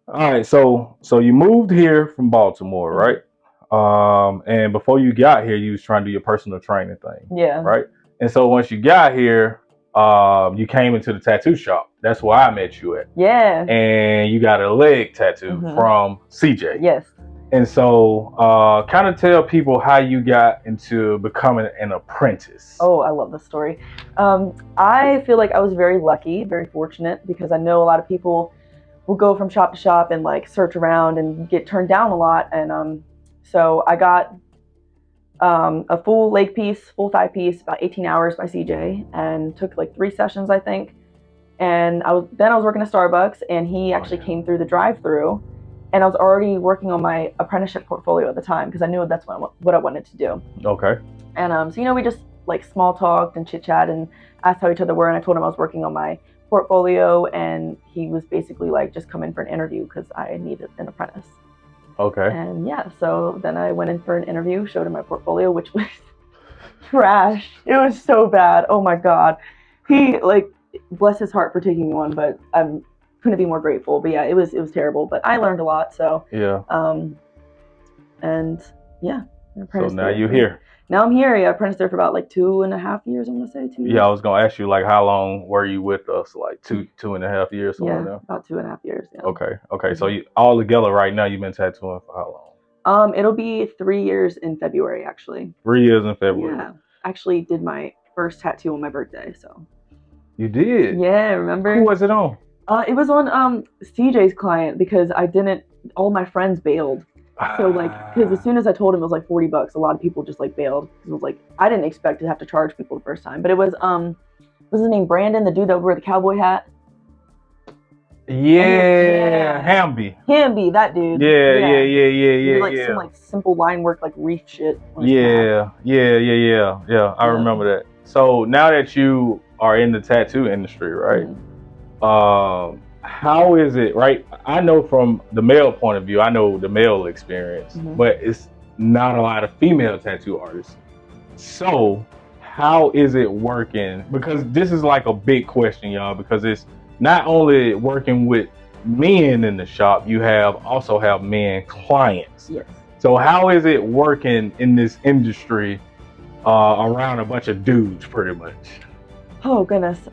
All right, so you moved here from Baltimore, right? And before you got here, you was trying to do your personal training thing, Yeah. right? And so once you got here, you came into the tattoo shop. That's where I met you at, Yeah. and you got a leg tattoo from CJ. Yes. And so, kind of tell people how you got into becoming an apprentice. Oh, I love this story. I feel like I was very lucky, very fortunate, because I know a lot of people will go from shop to shop and like search around and get turned down a lot. And so I got a full leg piece, full thigh piece, about 18 hours by CJ, and took like 3 sessions, I think. And I was working at Starbucks, and he actually came through the drive-through, and I was already working on my apprenticeship portfolio at the time because I knew that's what I wanted to do. Okay. And so we just like small talked and chit chat and asked how each other were, and I told him I was working on my portfolio, and he was basically like, just come in for an interview because I needed an apprentice. Okay. And yeah, so then I went in for an interview, showed him my portfolio, which was trash. It was so bad. Oh my god. He like, bless his heart for taking me on, but I couldn't be more grateful. But yeah, it was terrible. But I learned a lot. So yeah. And yeah. So now you're here. Now I'm here. Yeah, I apprenticed there for about like 2.5 years. I'm gonna say 2 years. Yeah, I was gonna ask you like how long were you with us? Like 2.5 years. Yeah, about 2.5 years. Yeah. Okay. Mm-hmm. So you all together right now, you've been tattooing for how long? It'll be 3 years in February, actually. 3 years in February. Yeah, actually did my first tattoo on my birthday. So. You did? Yeah, remember? Who was it on? It was on CJ's client because all my friends bailed. So like, because as soon as I told him it was like $40, a lot of people just like bailed. It was like, I didn't expect to have to charge people the first time, but it was was his name Brandon, the dude that wore the cowboy hat? Yeah. Hamby, that dude. Yeah. Like some like simple line work, like reef shit. Yeah. I remember that. So now that you are in the tattoo industry, right? Mm-hmm. How is it, right? I know from the male point of view, I know the male experience, but it's not a lot of female tattoo artists. So how is it working? Because this is like a big question, y'all, because it's not only working with men in the shop, you also have men clients. Yes. So how is it working in this industry around a bunch of dudes pretty much? Oh goodness.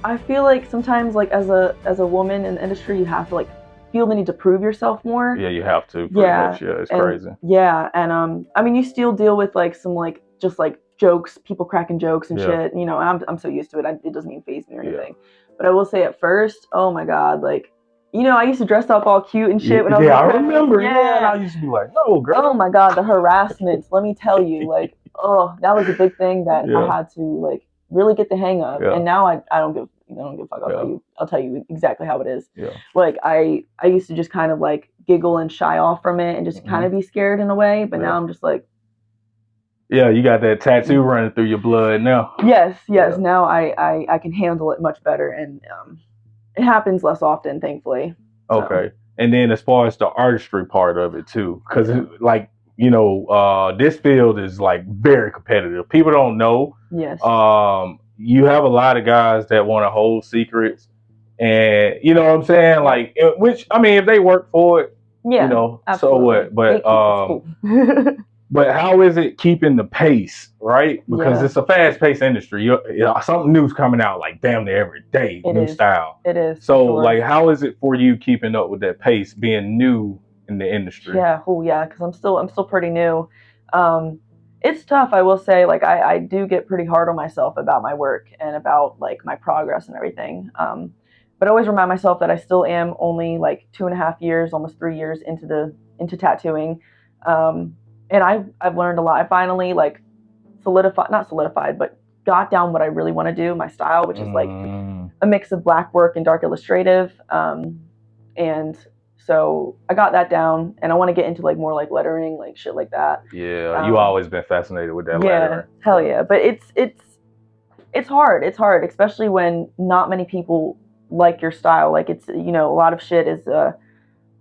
I feel like sometimes, like as a woman in the industry, you have to like feel the need to prove yourself more. Yeah, you have to. Much. Yeah, it's crazy. Yeah, and I mean, you still deal with like some like just like jokes, people cracking jokes and shit. You know, and I'm so used to it. It doesn't even faze me or anything. But I will say, at first, oh my god, like, you know, I used to dress up all cute and shit when I was. Yeah, I remember. Yeah, and I used to be like, no, girl. Oh my god, the harassment. Let me tell you, like, oh, that was a big thing that I had to like really get the hang of. And now I don't give a fuck. I'll tell you exactly how it is. Yeah. Like I used to just kind of like giggle and shy off from it and just kind of be scared in a way, but now I'm just like. Yeah, you got that tattoo running through your blood now. Yes. Yeah. Now I can handle it much better, and it happens less often, thankfully. So. Okay. And then as far as the artistry part of it too, because like, you know, this field is like very competitive. People don't know. Yes. You have a lot of guys that want to hold secrets, and you know what I'm saying? Like, which, I mean, if they work for it, you know, absolutely. So what? But but how is it keeping the pace, right? Because it's a fast-paced industry. Something new's coming out like damn near every day, new style. It is. So like, how is it for you keeping up with that pace, being new in the industry? Yeah. Oh yeah, because I'm still pretty new. It's tough, I will say. Like I do get pretty hard on myself about my work and about like my progress and everything. But I always remind myself that I still am only like 2.5 years, almost 3 years into tattooing. And I've learned a lot. I finally like not solidified, but got down what I really want to do, my style, which is like a mix of black work and dark illustrative. And so I got that down, and I want to get into like more like lettering, like shit like that. Yeah, you always been fascinated with that lettering. Hell yeah. But it's hard. It's hard, especially when not many people like your style. Like it's, you know, a lot of shit is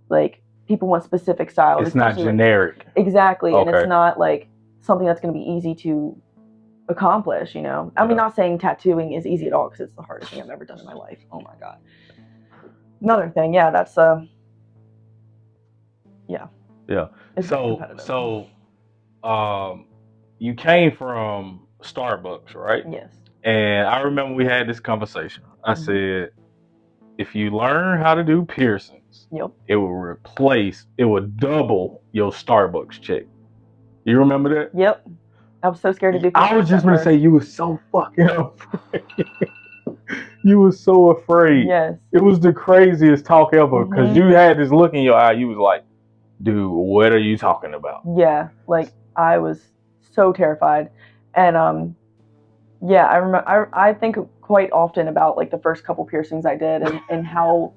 like people want specific style. It's not generic. Exactly. Okay. And it's not like something that's going to be easy to accomplish, you know. I mean, not saying tattooing is easy at all, because it's the hardest thing I've ever done in my life. Oh my god. Another thing, that's Yeah. It's competitive. So, you came from Starbucks, right? Yes. And I remember we had this conversation. I Mhm. said, if you learn how to do piercings, Yep. it would double your Starbucks check. You remember that? Yep. I was so scared to do I was piercings just at gonna say first. you were so fucking afraid. You were so afraid. Yes. It was the craziest talk ever because Mhm. you had this look in your eye. You was like, dude, what are you talking about? Yeah, like I was so terrified, and yeah, I remember. I think quite often about like the first couple piercings I did, and how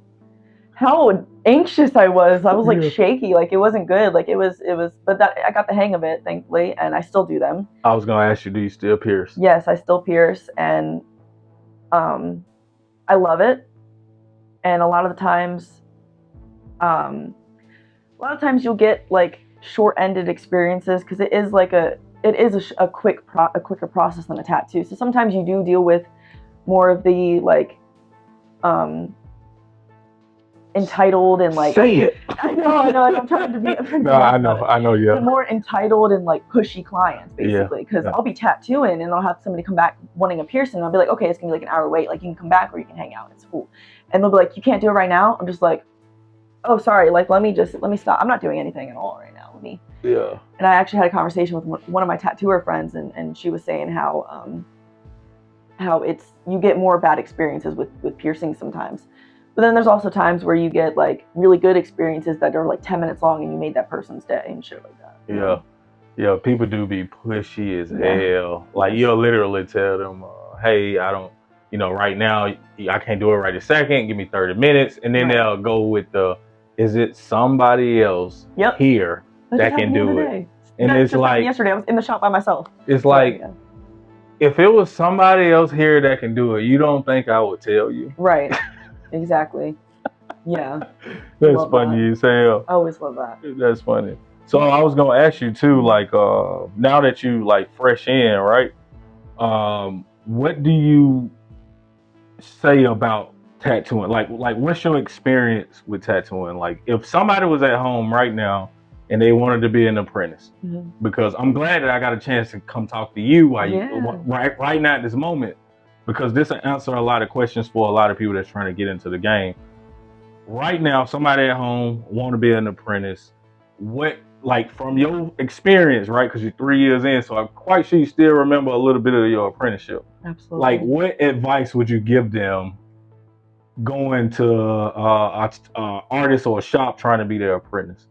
anxious I was. I was like Yeah. shaky, like it wasn't good. Like it was, but that I got the hang of it, thankfully, and I still do them. I was gonna ask you, do you still pierce? Yes, I still pierce, and um, I love it. And a lot of the times, um, you'll get like short-ended experiences because it is like a quicker process than a tattoo. So sometimes you do deal with more of the like um entitled and like Say it. I know. I'm trying to be. No, I know. Yeah. The more entitled and like pushy clients, Yeah, basically, because yeah. I'll be tattooing and I'll have somebody come back wanting a piercing. And I'll be like, okay, it's gonna be like an hour wait. Like you can come back or you can hang out. It's cool. And they'll be like, you can't do it right now. I'm just like, oh, sorry. Like let me stop. I'm not doing anything at all right now. Let me. Yeah. And I actually had a conversation with one of my tattooer friends, and she was saying how it's you get more bad experiences with piercings sometimes. But then there's also times where you get like really good experiences that are like 10 minutes long and you made that person's day and shit like that. Yeah. Yeah, people do be pushy as Yeah. hell. Like you'll literally tell them, hey, I don't, right now I can't do it right a second. Give me 30 minutes. And then Right. they'll go with is it somebody else Yep. here that can do it? Day. And That it's just like, happened yesterday. I was in the shop by myself. it's So, like, yeah. if it was somebody else here that can do it, you don't think I would tell you? Right. Exactly. Yeah. That's Love funny as hell. I always love that. That's funny. So I was gonna ask you too, like, now that you like fresh in, right? What do you say about tattooing? Like, what's your experience with tattooing? Like, if somebody was at home right now and they wanted to be an apprentice, because I'm glad that I got a chance to come talk to you right now at this moment, because this will answer a lot of questions for a lot of people that's trying to get into the game. Right now, somebody at home want to be an apprentice. What, like, from your experience, right? Because you're 3 years in, so I'm quite sure you still remember a little bit of your apprenticeship. Absolutely. Like, what advice would you give them going to an artist or a shop trying to be their apprentice?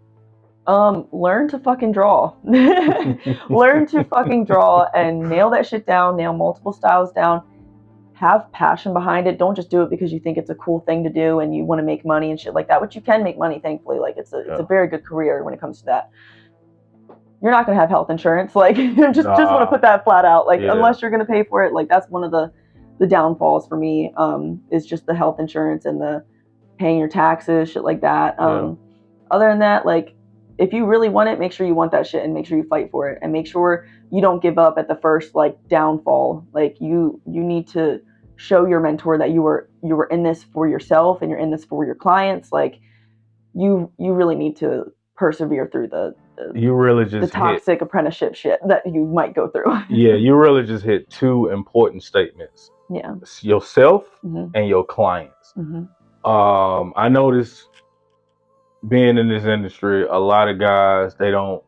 Learn to fucking draw. Learn to fucking draw and nail that shit down. Nail multiple styles down. Have passion behind it. Don't just do it because you think it's a cool thing to do and you want to make money and shit like that, which you can make money, thankfully. Like it's a very good career when it comes to that. You're not gonna have health insurance. Like just want to put that flat out. Like unless you're gonna pay for it, like that's one of the downfalls for me, is just the health insurance and the paying your taxes, shit like that. Other than that, like if you really want it, make sure you want that shit and make sure you fight for it and make sure you don't give up at the first like downfall. Like you need to show your mentor that you were in this for yourself and you're in this for your clients. Like you really need to persevere through the toxic apprenticeship shit that you might go through. Yeah, you really just hit two important statements. Yeah. Yourself and your clients. I noticed being in this industry, a lot of guys, they don't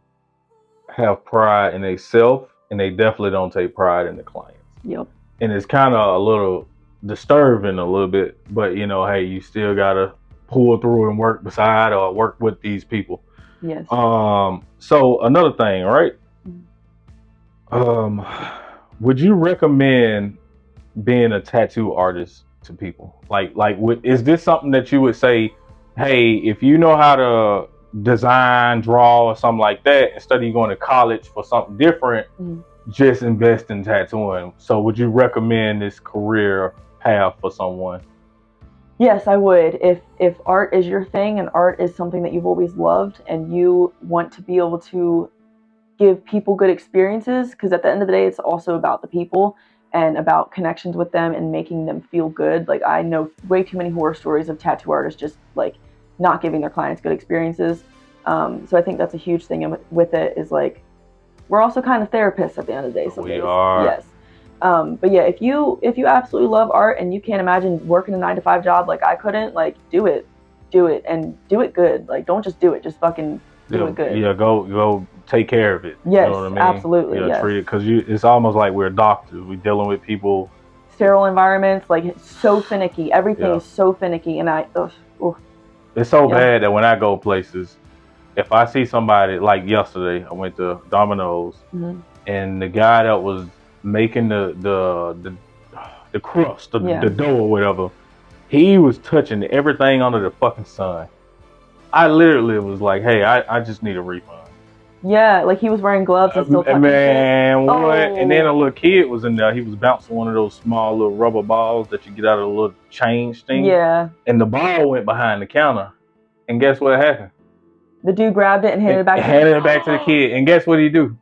have pride in themselves and they definitely don't take pride in the clients. Yep. And it's kind of a little disturbing a little bit, but hey, you still gotta pull through and work beside or work with these people. Yes. So another thing, right? Would you recommend being a tattoo artist to people? Like, is this something that you would say, hey, if you know how to design, draw, or something like that, instead of you going to college for something different, just invest in tattooing? So would you recommend this career path for someone? Yes, I would. If art is your thing and art is something that you've always loved and you want to be able to give people good experiences, because at the end of the day, it's also about the people and about connections with them and making them feel good. Like I know way too many horror stories of tattoo artists just like not giving their clients good experiences. So I think that's a huge thing with it is like, we're also kind of therapists at the end of the day. So we are. Yes. But yeah, if you absolutely love art and you can't imagine working a 9-to-5 job like I couldn't, like do it and do it good. Like don't just do it, just fucking do it good. Yeah, go take care of it. Yes, you know what I mean? Absolutely. Yeah, treat it, because it's almost like we're doctors. We're dealing with people. Sterile environments, like it's so finicky. Everything is so finicky, and it's so bad that when I go places, if I see somebody, like yesterday, I went to Domino's, and the guy that was making the crust, the dough or whatever, he was touching everything under the fucking sun. I literally was like, hey, I just need a refund. Yeah, like he was wearing gloves and still touching man, shit. What? And then a little kid was in there. He was bouncing one of those small little rubber balls that you get out of the little change thing. Yeah. And the ball went behind the counter. And guess what happened? The dude grabbed it and handed it back. To the kid. And guess what he do?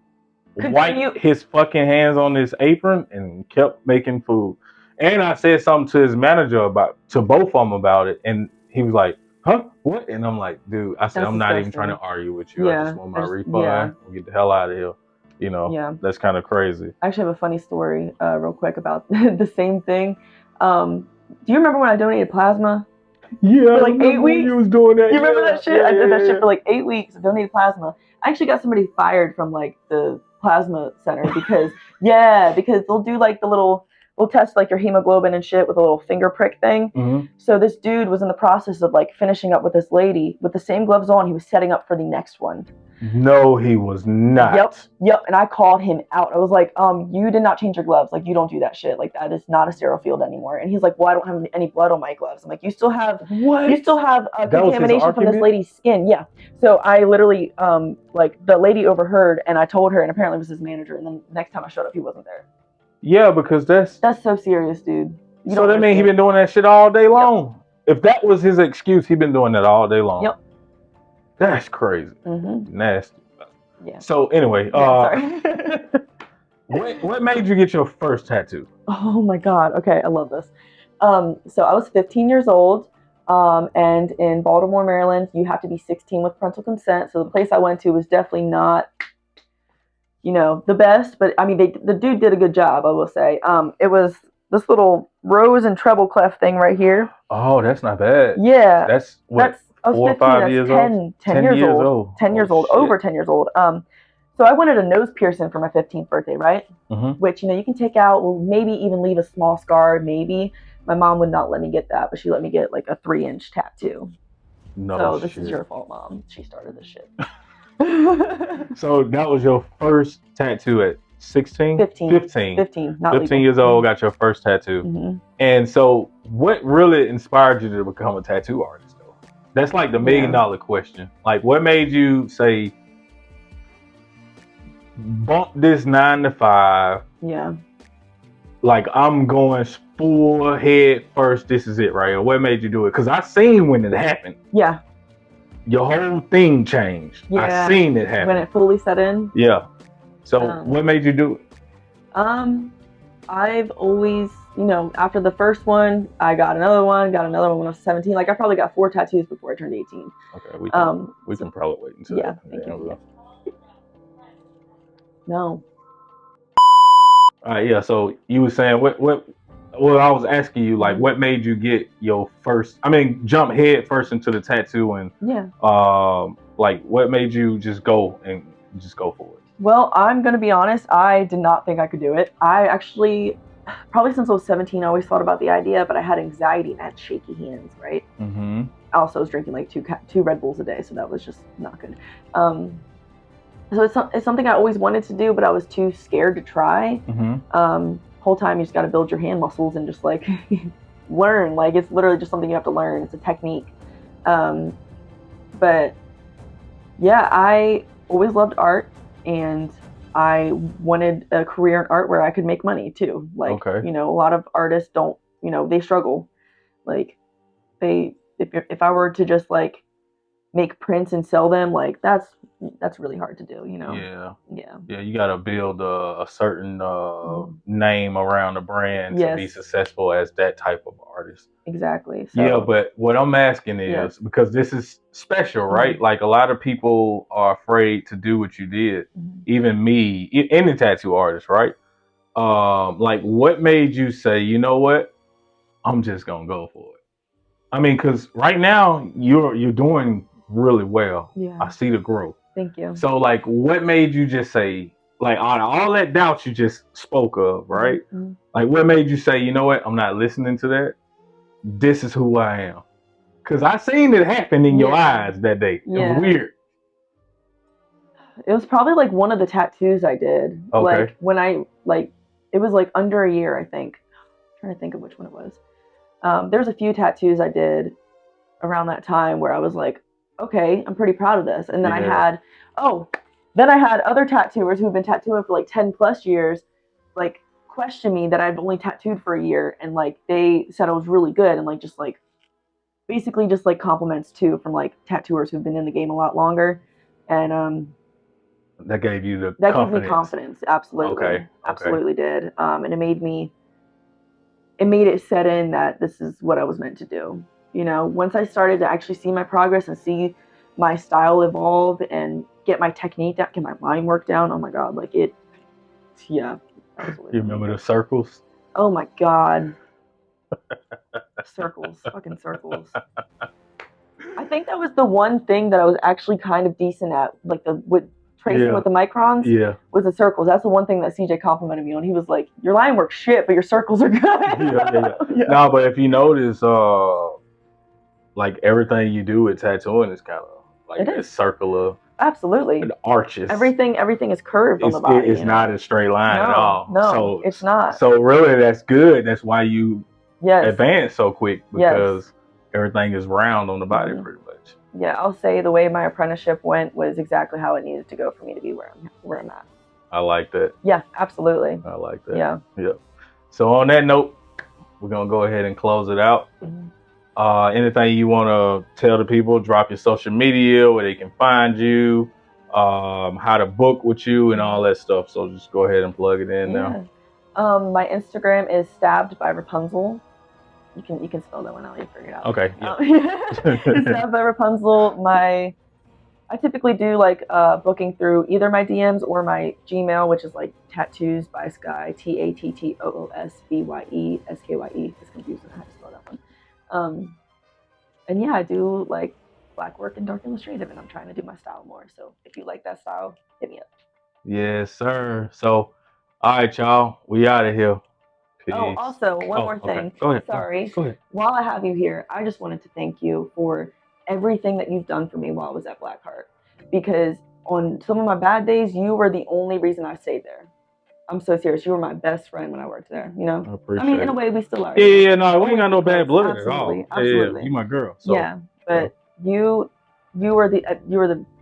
Wiped his fucking hands on his apron and kept making food. And I said something to his manager to both of them about it. And he was like, huh? What? And I'm like, dude, I said, I'm not even trying to argue with you. I just want my refund and get the hell out of here. You know, that's kind of crazy. I actually have a funny story real quick about the same thing. Do you remember when I donated plasma? Yeah, for like 8 weeks. You was doing that. You remember that shit? I did that shit for like 8 weeks. I donated plasma. I actually got somebody fired from like the plasma center because they'll do like we'll test like your hemoglobin and shit with a little finger prick thing. Mm-hmm. So this dude was in the process of like finishing up with this lady with the same gloves on. He was setting up for the next one. No, he was not. Yep. And I called him out. I was like, you did not change your gloves. Like, you don't do that shit. Like, that is not a sterile field anymore. And he's like, well, I don't have any blood on my gloves. I'm like, you still have contamination from this lady's skin. Yeah. So I literally, like, the lady overheard, and I told her, and apparently it was his manager. And then next time I showed up, he wasn't there. Yeah, because that's so serious, dude. So that means he been doing that shit all day long. Yep. If that was his excuse, he been doing that all day long. Yep. That's crazy. Mm-hmm. Nasty. Yeah. So anyway, sorry. what made you get your first tattoo? Oh my God. Okay, I love this. So I was 15 years old, and in Baltimore, Maryland, you have to be 16 with parental consent. So the place I went to was definitely not, the best, but I mean, the dude did a good job, I will say. It was this little rose and treble clef thing right here. Oh, that's not bad. Yeah. That's what? I was 4 or 5 years old? 10 years old. 10 years old. Shit. Over 10 years old. So I wanted a nose piercing for my 15th birthday, right? Mm-hmm. Which, you can take out, maybe even leave a small scar, maybe. My mom would not let me get that, but she let me get like a 3-inch tattoo. So this is your fault, Mom. She started this shit. So that was your first tattoo at 16? 15. 15 years old, got your first tattoo. Mm-hmm. And so what really inspired you to become a tattoo artist? That's like the $1 million question. Like, what made you say, bump this 9 to 5? Yeah. Like, I'm going full head first. This is it, right? Or what made you do it? Because I seen when it happened. Yeah. Your whole thing changed. Yeah. I seen it happen. When it fully set in. Yeah. So what made you do it? I've always, after the first one, I got another one when I was 17. Like, I probably got 4 tattoos before I turned 18. Okay, we can probably wait until that. Thank you. No. All right, yeah. So you were saying what? Well, I was asking you, like, what made you get your first? I mean, jump head first into the tattoo, and like, what made you just go for it? Well, I'm gonna be honest. I did not think I could do it. I actually, probably since I was 17, I always thought about the idea, but I had anxiety and I had shaky hands. Right. Mm-hmm. I also was drinking like 2 Red Bulls a day, so that was just not good. So it's something I always wanted to do, but I was too scared to try. Mm-hmm. Whole time you just got to build your hand muscles and just like learn. Like, it's literally just something you have to learn. It's a technique. But yeah, I always loved art, and I wanted a career in art where I could make money too. Like, a lot of artists don't, they struggle. Like, if I were to just like make prints and sell them, like, that's that's really hard to do, you know. Yeah, you got to build a certain name around the brand to be Yes. successful as that type of artist. Exactly. Yeah, So but what I'm asking is Yes. because this is special, right? Like a lot of people are afraid to do what you did. Even me, any tattoo artist, right? Like what made you say, you know what? I'm just gonna go for it. I mean, because right now you're doing really well. Yeah. I see the growth. Thank you. So like, what made you just say, like, out of all that doubt you just spoke of, right? Like, what made you say, you know what? I'm not listening to that. This is who I am. Because I seen it happen in your eyes that day. It was weird. It was probably like one of the tattoos I did. Okay. Like when it was like under a year, I think. I'm trying to think of which one it was. There's a few tattoos I did around that time where I was like, okay, I'm pretty proud of this. And then I had other tattooers who've been tattooing for like 10 plus years, like question me that I'd only tattooed for a year, and like they said I was really good, and like just like basically just like compliments too from like tattooers who've been in the game a lot longer. And that gave you the that confidence. gave me confidence. Absolutely. Okay. Absolutely did. And it made it set in that this is what I was meant to do. You know, once I started to actually see my progress and see my style evolve and get my technique down, get my line work down, oh my God, like it, yeah. You remember the circles? Oh my God. Circles, fucking circles. I think that was the one thing that I was actually kind of decent at, like with tracing with the microns. Was the circles. That's the one thing that CJ complimented me on. He was like, "Your line work shit, but your circles are good." No, but if you notice, like everything you do with tattooing is kind of like a circular. Absolutely. The arches. Everything is curved on the body. It's not a straight line at all. No, so, it's not. So really, that's good. That's why you advance so quick, because everything is round on the body pretty much. Yeah, I'll say the way my apprenticeship went was exactly how it needed to go for me to be where I'm at. I like that. Yeah, absolutely. I like that. Yeah. So on that note, we're gonna go ahead and close it out. Anything you want to tell the people? Drop your social media, where they can find you, how to book with you, and all that stuff. So just go ahead and plug it in now. My Instagram is Stabbed by Rapunzel. You can spell that one out. You figure it out. Okay. Stabbed by Rapunzel. I typically do like booking through either my DMs or my Gmail, which is like Tattoos by Sky, TATTOOSBYE SKYE. It's confusing how to spell that one. And yeah, I do like black work and dark illustrative, and I'm trying to do my style more. So if you like that style, hit me up. Yes, sir. So, all right, y'all, we out of here. Peace. Oh, also one more thing. Go ahead. Sorry. Go ahead. While I have you here, I just wanted to thank you for everything that you've done for me while I was at Blackheart, because on some of my bad days, you were the only reason I stayed there. I'm so serious. You were my best friend when I worked there. You know. I appreciate it. In a way, we still are. Yeah. No, we ain't got no bad blood at all. Absolutely. Yeah, you my girl. So. Yeah, but you were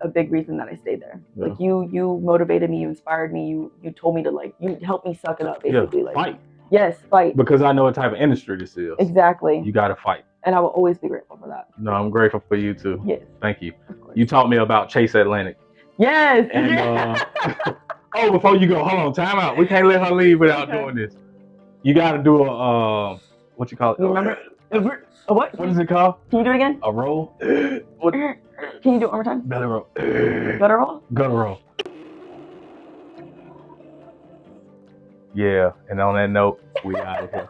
a big reason that I stayed there. Yeah. Like you motivated me, you inspired me, you told me to you helped me suck it up, basically. Yeah, fight. Yes, fight. Because I know what type of industry this is. Exactly. You got to fight. And I will always be grateful for that. No, I'm grateful for you too. Yes. Thank you. You taught me about Chase Atlantic. Yes. And oh, before you go, hold on, time out. We can't let her leave without doing this. You got to do a what you call it? You remember? A what? What is it called? Can you do it again? A roll. What? Can you do it one more time? Belly roll. Gutter roll? Gutter roll. Yeah, and on that note, we out of here.